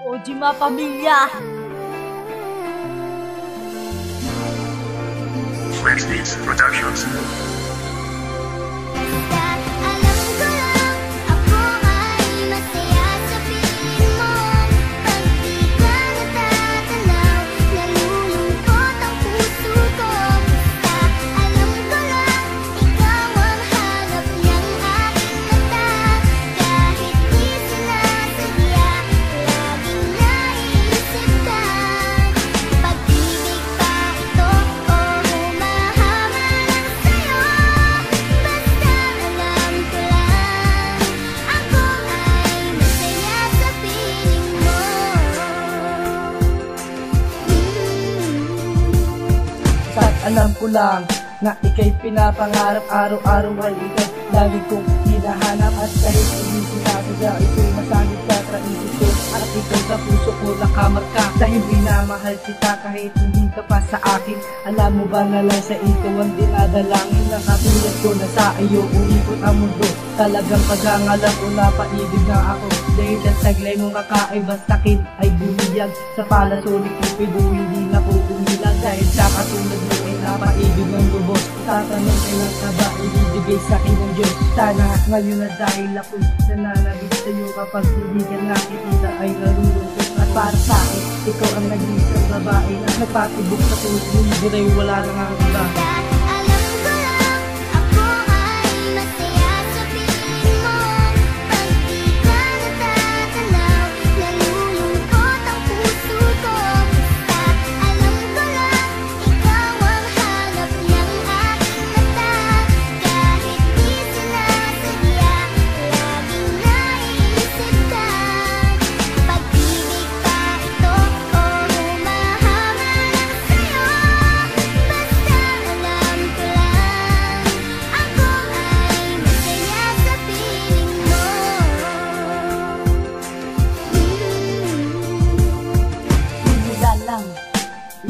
Ojima Pamilya. Flex Beats Productions. Alam ko lang na ika'y pinapangarap, araw-araw ay ika'y lagi kong hinahanap. At kahit hindi sinasadya, ito'y masagit ka sa isip ko. At ikaw sa puso ko nakamarka, dahil minamahal kita kahit hindi ka pa sa akin. Alam mo ba na lang sa ikaw ang dinadalangin, na katulad ko na sa iyo umikot ang mundo. Talagang pagangalan ko na paibig na ako, dahil ang saglay mong kakaiba sakin ay bumiyag. Sa palasunik Cupido hindi na po umilag, dahil sa katulad mo ay napaibig ng lubos. Tatanong kailan ka ba ibibigay sa akin ng Diyos? Sana ngayon na dahil ako'y nananabig sa'yo, kapag hindi ka nakikita ay nalulungkot. At para sa akin, ikaw ang nag-iisang babae na nagpatibok sa puso, buray wala na nga iba.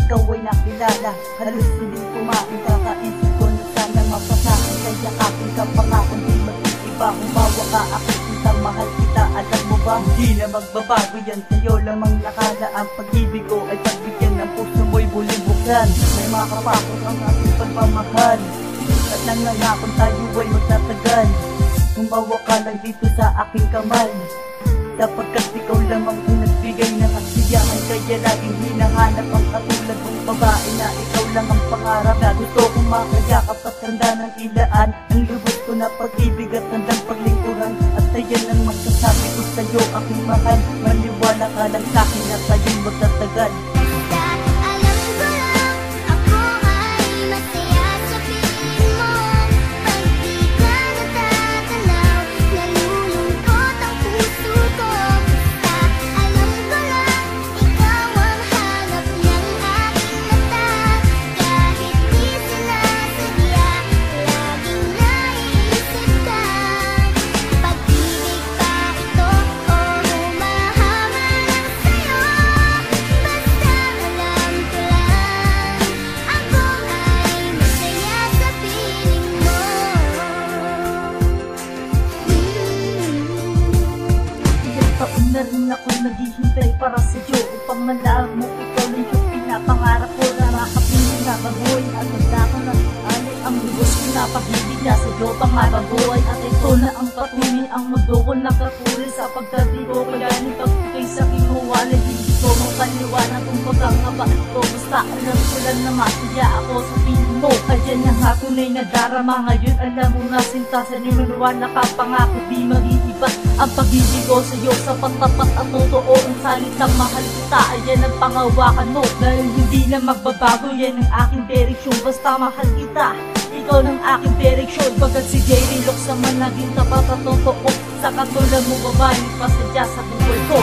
Ikaw ay nakilala, halos hindi kumain, kakaisip ko na sana mapasakin. Kaya yakapin ka pa nga kung di mag-iiba, umawa ka ako isang mahal kita. Alam mo ba, hindi na magbabago yan, sa'yo lamang nakala. Ang pag-ibig ko ay pagbigyan ng puso mo'y bulibukan. May makapakot ang ating pagmamahal, at nang nangakon tayo ay magtatagal. Umawa ka lang dito sa aking kamay, sapagkat ikaw lamang ang nagbigay ng kasiyahan. Kaya laging hinahanap ang katulad mong babae na ikaw lang ang pangarap, na gusto kong makayakap at tanda ng ilaan. Ang lubos ko na pag-ibig at tandang paglingkuran, at ayan ang magsasabi ko sa'yo aking mahal. Maniwala ka lang sa'kin at tayo'y magtatagal. Taon na rin ako naghihintay para sa iyo, upang malaman mo ikaw lang yung pinapangarap ko. Na makapiling na babuhay at magdako na alay ang lubos ko na pag-ibig na sa iyo pang mababuhay. At ito na ang patuloy ang mundo ko nakatuloy, sa pagdating ko kagaling pagbigay sa kinuwalay. Hindi ko makaliwanag kung bagang nga ba ito, basta alam ko lang na masaya ako sa piling mo. Kaya niya nga tunay na darama ngayon, alam mo na sinta sa ninunuwan, nakapangako di mag-iiba ang pag-ibig ko sa iyo. Sa pagtapat at totoo ang salitang mahal kita, ayan ang pangawakan mo, dahil hindi na magbabago. Yan ang aking direksyon, basta mahal kita, ikaw ng aking direksyon. Bagat si Jerry Locks naman naging tapat at totoo, sa katulad mo babae pasadya sa buhay ko.